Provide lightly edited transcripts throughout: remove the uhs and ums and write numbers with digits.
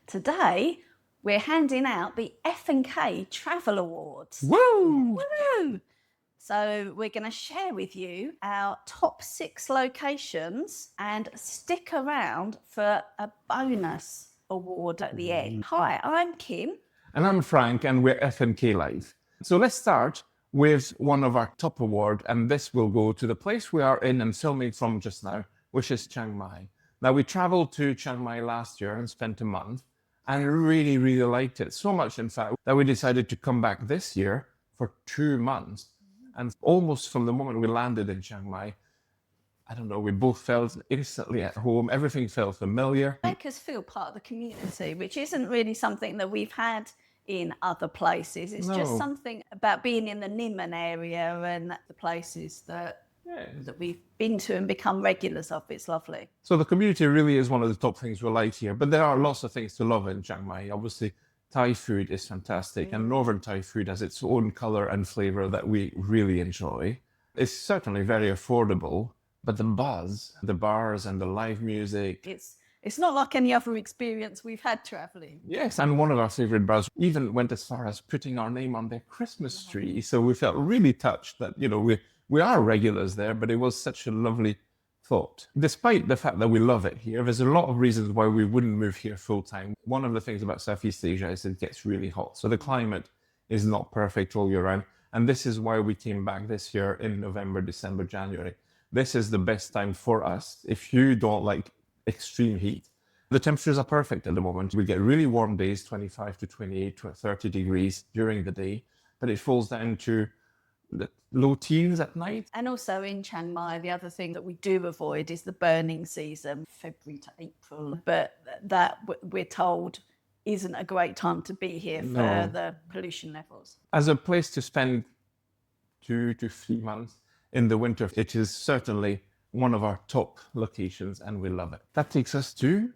Today, we're handing out the FNK Travel Awards. Woo! Woo! So we're going to share with you our top 6 locations and stick around for a bonus award at the end. Hi, I'm Kim. And I'm Frank, and we're FNK Live. So let's start with one of our top awards, and this will go to the place we are in and filming from just now, which is Chiang Mai. Now, we traveled to Chiang Mai last year and spent a month, and really, really liked it. So much, in fact, that we decided to come back this year for 2 months. And almost from the moment we landed in Chiang Mai, I don't know, we both felt instantly at home. Everything felt familiar. Make us feel part of the community, which isn't really something that we've had in other places. It's just something about being in the Niman area and the places that we've been to and become regulars of. It's lovely. So the community really is one of the top things we like here. But there are lots of things to love in Chiang Mai. Obviously, Thai food is fantastic, and Northern Thai food has its own color and flavor that we really enjoy. It's certainly very affordable, but the buzz, the bars and the live music. It's not like any other experience we've had traveling. Yes, and one of our favorite bars even went as far as putting our name on their Christmas tree. So we felt really touched that, we are regulars there, but it was such a lovely thought. Despite the fact that we love it here, there's a lot of reasons why we wouldn't move here full time. One of the things about Southeast Asia is it gets really hot. So the climate is not perfect all year round. And this is why we came back this year in November, December, January. This is the best time for us if you don't like extreme heat. The temperatures are perfect at the moment. We get really warm days, 25 to 28 to 30 degrees during the day, but it falls down to the low teens at night. And also in Chiang Mai, the other thing that we do avoid is the burning season, February to April. But that we're told isn't a great time to be here for the pollution levels. As a place to spend 2 to 3 months in the winter, it is certainly one of our top locations, and we love it. That takes us to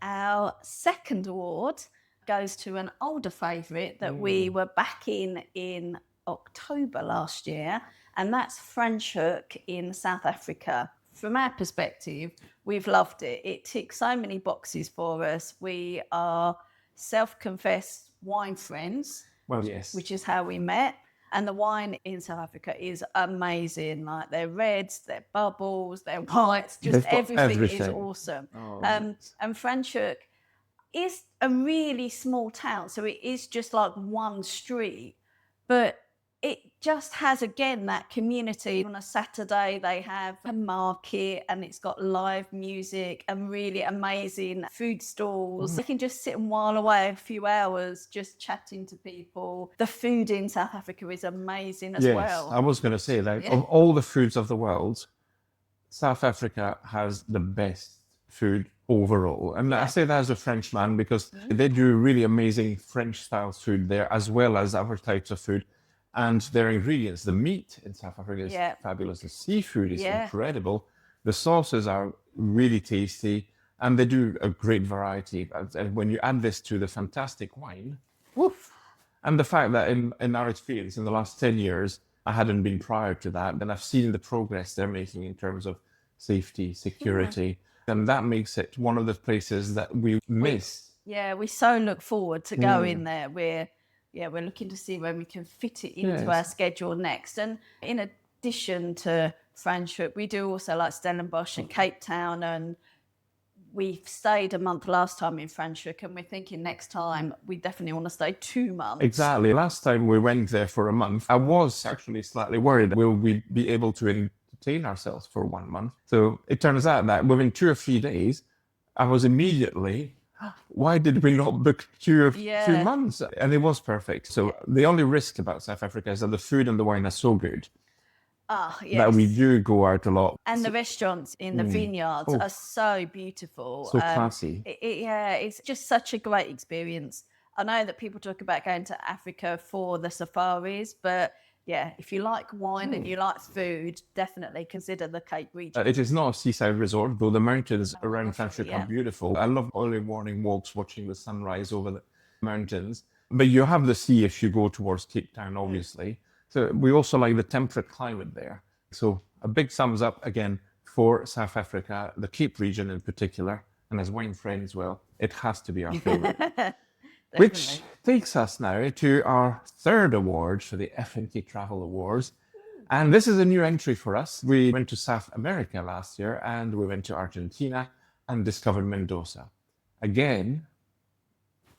our second award. Goes to an older favourite that we were back in October last year, and that's Franschhoek in South Africa. From our perspective, we've loved it. It ticks so many boxes for us. We are self-confessed wine friends, which is how we met. And the wine in South Africa is amazing. Like their reds, their bubbles, their whites, just everything is awesome. And Franschhoek is a really small town, so it is just like one street, but it just has, again, that community. On a Saturday, they have a market and it's got live music and really amazing food stalls. You can just sit and while away a few hours just chatting to people. The food in South Africa is amazing as well. I was going to say that of all the foods of the world, South Africa has the best food overall. And I say that as a Frenchman because they do really amazing French-style food there as well as other types of food. And their ingredients, the meat in South Africa is fabulous. The seafood is incredible. The sauces are really tasty, and they do a great variety. And when you add this to the fantastic wine, and the fact that in our experience in the last 10 years, I hadn't been prior to that, and I've seen the progress they're making in terms of safety, security, and that makes it one of the places that we miss. We so look forward to going there. We're looking to see when we can fit it into our schedule next. And in addition to Franschhoek, we do also like Stellenbosch and Cape Town. And we stayed a month last time in Franschhoek, and we're thinking next time we definitely want to stay 2 months. Exactly. Last time we went there for a month, I was actually slightly worried, will we be able to entertain ourselves for 1 month? So it turns out that within 2 or 3 days, I was immediately... why did we not book 2 or 3 months? And it was perfect. So the only risk about South Africa is that the food and the wine are so good that we do go out a lot. And the restaurants in the vineyards are so beautiful. So classy. It's just such a great experience. I know that people talk about going to Africa for the safaris, but if you like wine and you like food, definitely consider the Cape region. It is not a seaside resort, though the mountains around Franschhoek are beautiful. I love early morning walks, watching the sunrise over the mountains. But you have the sea if you go towards Cape Town, obviously. So we also like the temperate climate there. So a big thumbs up again for South Africa, the Cape region in particular, and as wine friends, well, it has to be our favorite. Which takes us now to our third award for the FNK Travel Awards. And this is a new entry for us. We went to South America last year and we went to Argentina and discovered Mendoza. Again,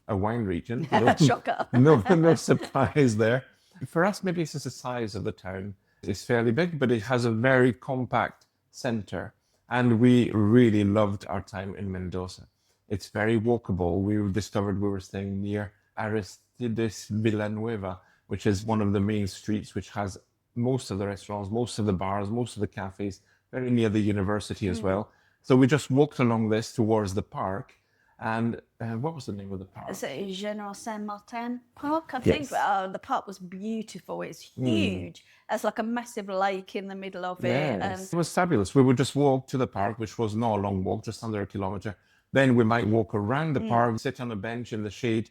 a wine region. Shocker. No surprise there. For us, maybe it's just the size of the town. It's fairly big, but it has a very compact center. And we really loved our time in Mendoza. It's very walkable. We discovered we were staying near Aristides Villanueva, which is one of the main streets, which has most of the restaurants, most of the bars, most of the cafes, very near the university as well. So we just walked along this towards the park. And what was the name of the park? Is it General San Martin Park, I think? The park was beautiful. It's huge. There's like a massive lake in the middle of it. Yes. It was fabulous. We would just walk to the park, which was not a long walk, just under a kilometer. Then we might walk around the park, sit on a bench in the shade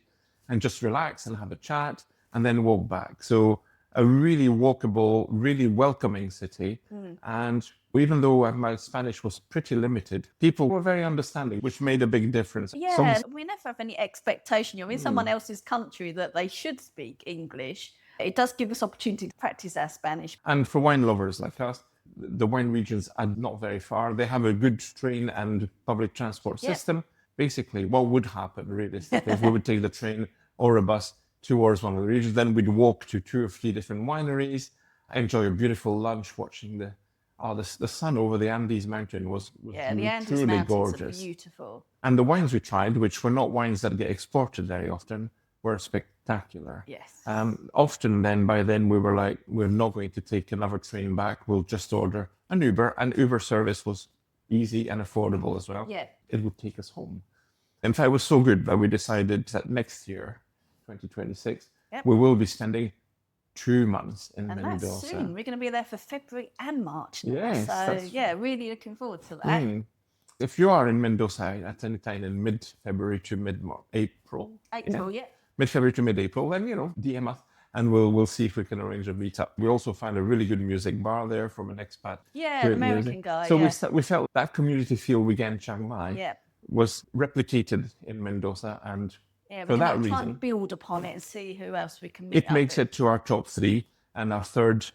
and just relax and have a chat and then walk back. So a really walkable, really welcoming city. And even though my Spanish was pretty limited, people were very understanding, which made a big difference. Yeah, we never have any expectation. You're in someone else's country that they should speak English. It does give us opportunity to practice our Spanish. And for wine lovers like us, the wine regions are not very far. They have a good train and public transport system. Basically, what would happen realistically if we would take the train or a bus towards one of the regions, then we'd walk to 2 or 3 different wineries, enjoy a beautiful lunch, watching the sun over the Andes mountain was the Andes truly mountains gorgeous. are beautiful. And the wines we tried, which were not wines that get exported very often, were spectacular. Yes. Often by then we were like, we're not going to take another train back. We'll just order an Uber. And Uber service was easy and affordable as well. Yeah. It would take us home. In fact, it was so good that we decided that next year, 2026, we will be spending 2 months in Mendoza. And that's soon. We're going to be there for February and March now. Yes, so, really looking forward to that. If you are in Mendoza at any time in mid-February to mid-April. Mid-February to mid-April, then, DM us and we'll see if we can arrange a meetup. We also found a really good music bar there from an expat. Yeah, an American guy. So we felt that community feel we get in Chiang Mai was replicated in Mendoza, and for that reason, try and build upon it and see who else we can meet. It makes it to our top 3 and our third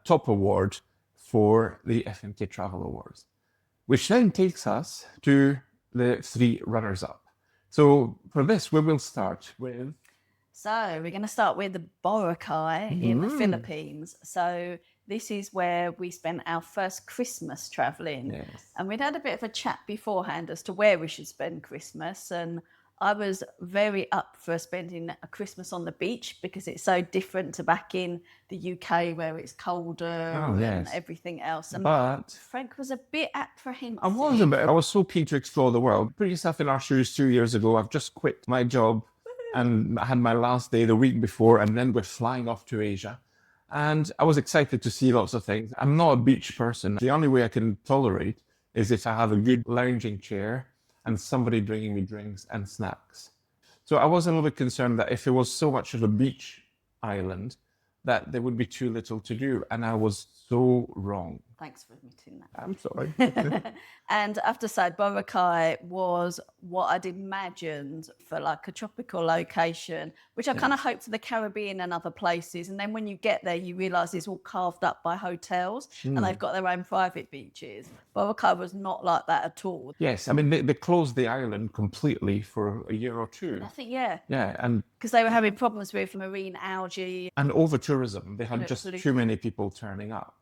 top award for the FNK Travel Awards, which then takes us to the 3 runners-up. So for this, we will start with... So we're going to start with the Boracay in the Philippines. So this is where we spent our first Christmas traveling. Yes. And we'd had a bit of a chat beforehand as to where we should spend Christmas. And I was very up for spending a Christmas on the beach because it's so different to back in the UK where it's colder and everything else. But Frank was a bit apprehensive. I was a bit. I was so keen to explore the world. Put yourself in our shoes 2 years ago. I've just quit my job and I had my last day the week before, and then we're flying off to Asia. And I was excited to see lots of things. I'm not a beach person. The only way I can tolerate is if I have a good lounging chair and somebody bringing me drinks and snacks. So I was a little bit concerned that if it was so much of a beach island, that there would be too little to do. And I was so wrong. Thanks for admitting that. I'm sorry. And I have to say, Boracay was what I'd imagined for like a tropical location, which I kind of hoped for the Caribbean and other places. And then when you get there, you realise it's all carved up by hotels and they've got their own private beaches. Boracay was not like that at all. Yes, I mean, they closed the island completely for a year or 2. I think, yeah. Yeah, and... because they were having problems with marine algae. And over-tourism. They had just too many people turning up.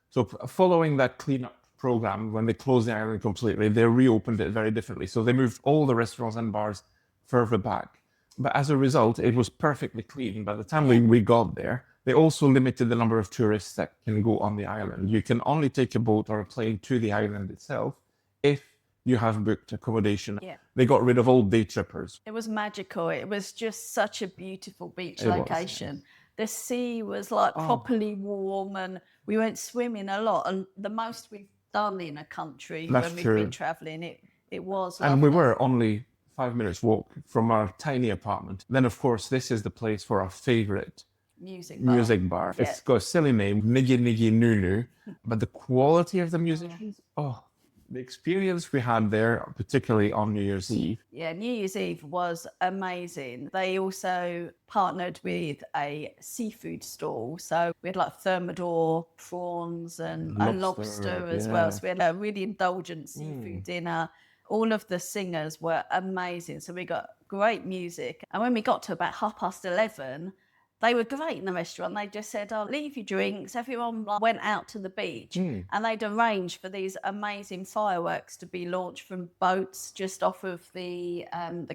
So following that cleanup program, when they closed the island completely, they reopened it very differently. So they moved all the restaurants and bars further back. But as a result, it was perfectly clean. By the time we got there, they also limited the number of tourists that can go on the island. You can only take a boat or a plane to the island itself if you have booked accommodation. Yeah. They got rid of all day trippers. It was magical. It was just such a beautiful beach location. Was, yes. The sea was like properly warm and we went swimming a lot. And the most we've done in a country when we've been traveling, it was lovely. And we were only 5 minutes walk from our tiny apartment. Then, of course, this is the place for our favorite music bar. Yeah. It's got a silly name, Nigi Nigi Nunu, but the quality of the musicians, the experience we had there, particularly on New Year's Eve. Yeah, New Year's Eve was amazing. They also partnered with a seafood stall. So we had like thermidor prawns and a lobster as well. So we had a really indulgent seafood dinner. All of the singers were amazing. So we got great music. And when we got to about 11:30, they were great in the restaurant. They just said, "Oh, leave your drinks." Everyone went out to the beach, and they'd arranged for these amazing fireworks to be launched from boats just off of the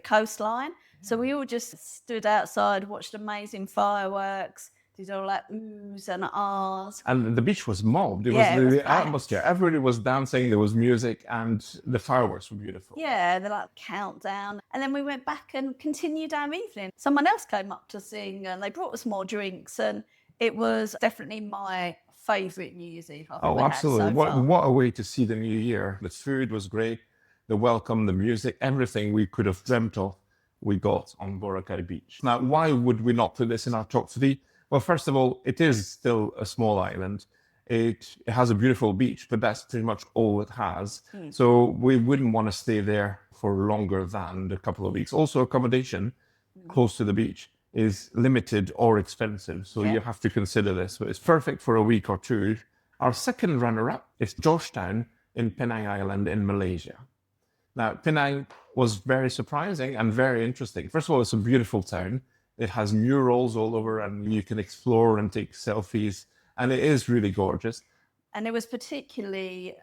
coastline. So we all just stood outside, watched amazing fireworks, did all that oohs and ahs. And the beach was mobbed. It Yeah, it was was the atmosphere. Everybody was dancing. There was music, and the fireworks were beautiful. Yeah, they're like countdown. And then we went back and continued our evening. Someone else came up to sing and they brought us more drinks. And it was definitely my favourite New Year's Eve I've ever Absolutely. had so far. What a way to see the new year. The food was great. The welcome, the music, everything we could have dreamt of, we got on Boracay Beach. Now, why would we not put this in our top 3? Well, first of all, it is still a small island. It has a beautiful beach, but that's pretty much all it has. So we wouldn't want to stay there for longer than a couple of weeks. Also, accommodation close to the beach is limited or expensive. So you have to consider this. But it's perfect for a week or two. Our second runner-up is Georgetown in Penang Island in Malaysia. Now, Penang was very surprising and very interesting. First of all, it's a beautiful town. It has murals all over and you can explore and take selfies. And it is really gorgeous. And it was particularly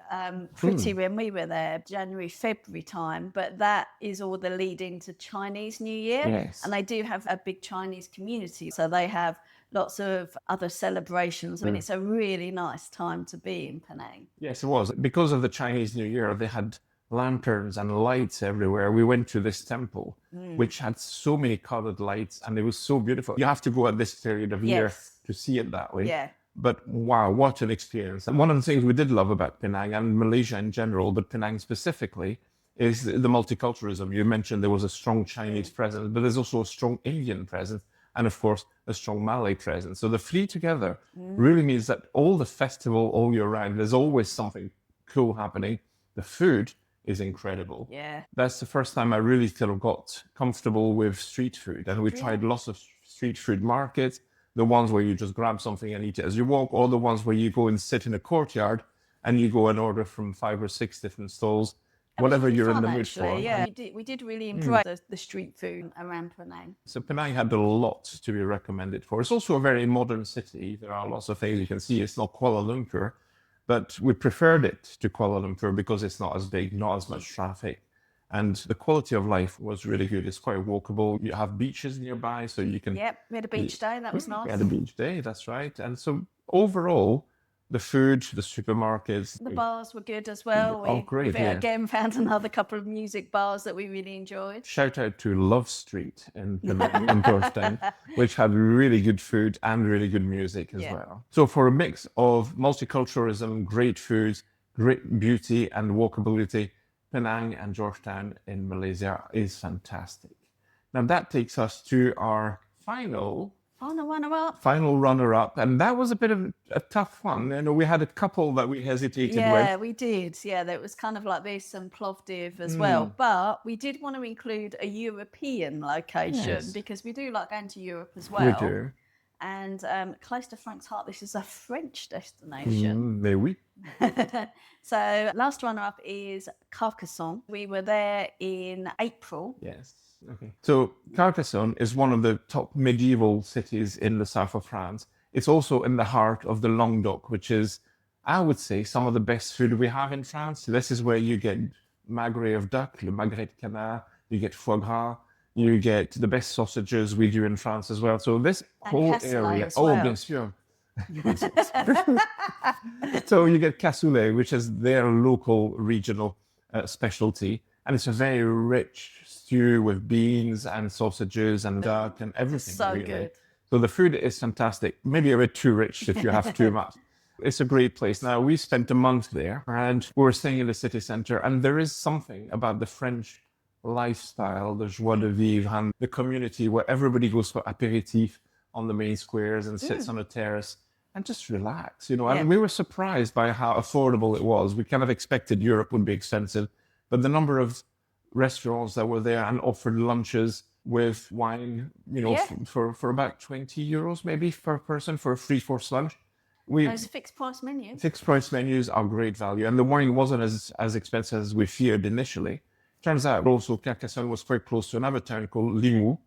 pretty when we were there, January, February time. But that is all the leading to Chinese New Year. Yes. And they do have a big Chinese community. So they have lots of other celebrations. I mean, it's a really nice time to be in Penang. Yes, it was. Because of the Chinese New Year, they had lanterns and lights everywhere. We went to this temple, which had so many colored lights, and it was so beautiful. You have to go at this period of year to see it that way. Yeah. But wow, what an experience. And one of the things we did love about Penang and Malaysia in general, but Penang specifically, is the multiculturalism. You mentioned there was a strong Chinese presence, but there's also a strong Indian presence, and of course, a strong Malay presence. So the 3 together really means that all the festival, all year round, there's always something cool happening. The food is incredible. Yeah. That's the first time I really sort of got comfortable with street food. And we tried lots of street food markets, the ones where you just grab something and eat it as you walk, or the ones where you go and sit in a courtyard and you go and order from 5 or 6 different stalls, whatever you're in the mood for. Yeah, we did really enjoy the street food around Penang. So Penang had a lot to be recommended for. It's also a very modern city. There are lots of things you can see. It's not Kuala Lumpur, but we preferred it to Kuala Lumpur because it's not as big, not as much traffic. And the quality of life was really good. It's quite walkable. You have beaches nearby, so you can... Yep, we had a beach day. That was nice. We had a beach day, that's right. And so overall, the food, the supermarkets... The bars were good as well. Great, we again found another couple of music bars that we really enjoyed. Shout out to Love Street in Georgetown, which had really good food and really good music as well. So for a mix of multiculturalism, great food, great beauty and walkability, Penang and Georgetown in Malaysia is fantastic. Now that takes us to our final runner-up, and that was a bit of a tough one. You know, we had a couple that we hesitated with. Yeah, we did. Yeah, that was kind of like this and Plovdiv as well. But we did want to include a European location because we do like going to Europe as well. We do. And close to Frank's heart, this is a French destination. Mais oui. So last runner-up is Carcassonne. We were there in April. Yes. Okay. So Carcassonne is one of the top medieval cities in the south of France. It's also in the heart of the Languedoc, which is, I would say, some of the best food we have in France. This is where you get magret of duck, le magret de canard, you get foie gras, you get the best sausages we do in France as well. So this whole area, bien sûr. So you get cassoulet, which is their local regional specialty. And it's a very rich stew with beans and sausages and duck and everything. So really good. So the food is fantastic. Maybe a bit too rich if you have too much. It's a great place. Now, we spent a month there and we were staying in the city center. And there is something about the French lifestyle, the joie de vivre, and the community where everybody goes for aperitif on the main squares and sits on a terrace and just relax, you know. Yeah. And we were surprised by how affordable it was. We kind of expected Europe would be expensive, but the number of restaurants that were there and offered lunches with wine, you know, Yeah. for about 20 euros maybe per person for a 3-course lunch. We Those fixed price menus. Fixed price menus are great value, and the wine wasn't as expensive as we feared initially. Turns out also Carcassonne was quite close to another town called Limoux,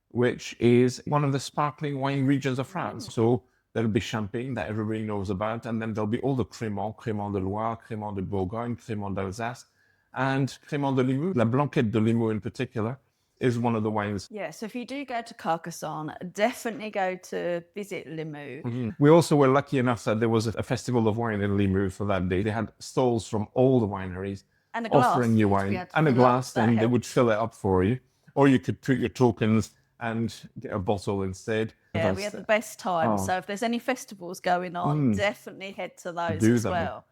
which is one of the sparkling wine regions of France. So there'll be Champagne that everybody knows about, and then there'll be all the Crémant, Crémant de Loire, Crémant de Bourgogne, Crémant d'Alsace, and Crémant de Limoux. La Blanquette de Limoux in particular is one of the wines. Yeah, so if you do go to Carcassonne, definitely go to visit Limoux. We also were lucky enough that there was a festival of wine in Limoux for that day. They had stalls from all the wineries And a glass. offering you wine and a glass, and they would fill it up for you. Or you could put your tokens and get a bottle instead. Yeah, we had the best time. Oh. So if there's any festivals going on, definitely head to those Do as them. well.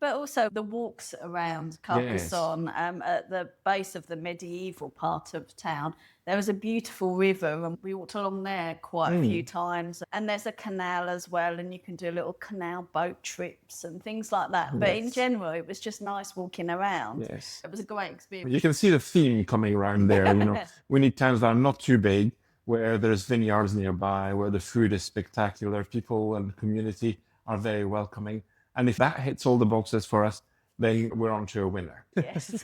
But also the walks around Carcassonne, at the base of the medieval part of town, there was a beautiful river, and we walked along there quite a few times. And there's a canal as well, and you can do little canal boat trips and things like that. But in general, it was just nice walking around. Yes. It was a great experience. You can see the theme coming around there. You know, we need towns that are not too big, where there's vineyards nearby, where the food is spectacular, people and community are very welcoming. And if that hits all the boxes for us, then we're on to a winner. Yes.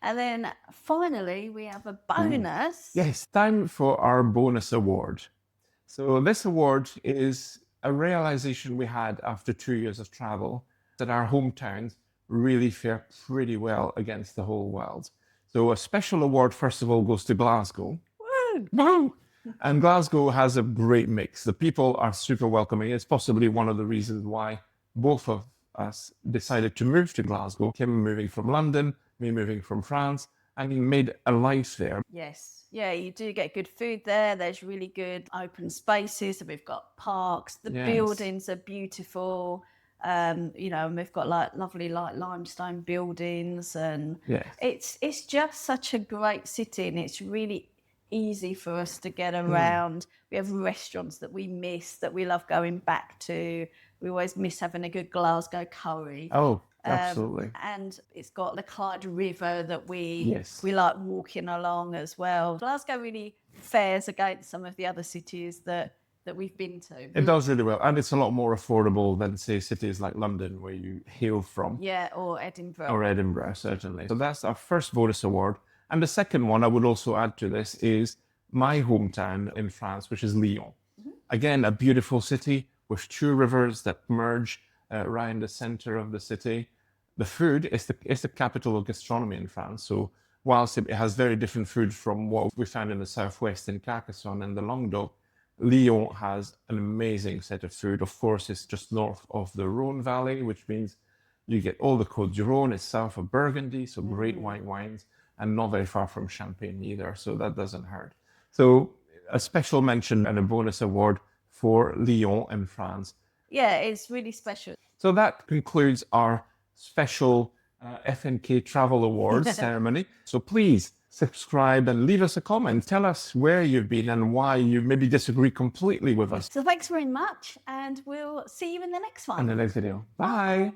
And then finally, we have a bonus. Yes, time for our bonus award. So this award is a realization we had after 2 years of travel that our hometowns really fare pretty well against the whole world. So a special award, first of all, goes to Glasgow. Woo! Woo! And Glasgow has a great mix. The people are super welcoming. It's possibly one of the reasons why both of us decided to move to Glasgow. Kim moving from London, me moving from France, and he made a life there. Yes. Yeah, you do get good food there. There's really good open spaces. We've got parks. The buildings are beautiful. You know, and we've got like lovely like limestone buildings, and it's just such a great city, and it's really easy for us to get around. We have restaurants that we miss, that we love going back to. We always miss having a good Glasgow curry. Oh, absolutely. And it's got the Clyde River that we like walking along as well. Glasgow really fares against some of the other cities that we've been to. It does really well. And it's a lot more affordable than, say, cities like London, where you hail from. Yeah, or Edinburgh. Or Edinburgh, certainly. So that's our first bonus award. And the second one I would also add to this is my hometown in France, which is Lyon. Again, a beautiful city with 2 rivers that merge right in the center of the city. The food is the capital of gastronomy in France. So whilst it has very different food from what we found in the southwest in Carcassonne and the Languedoc, Lyon has an amazing set of food. Of course, it's just north of the Rhone Valley, which means you get all the Côte du Rhône. It's south of Burgundy, so great white wines, and not very far from Champagne either, so that doesn't hurt. So a special mention and a bonus award for Lyon in France. Yeah, it's really special. So that concludes our special FNK Travel Awards ceremony. So please subscribe and leave us a comment. Tell us where you've been and why you maybe disagree completely with us. So thanks very much, and we'll see you in the next one. In the next video. Bye.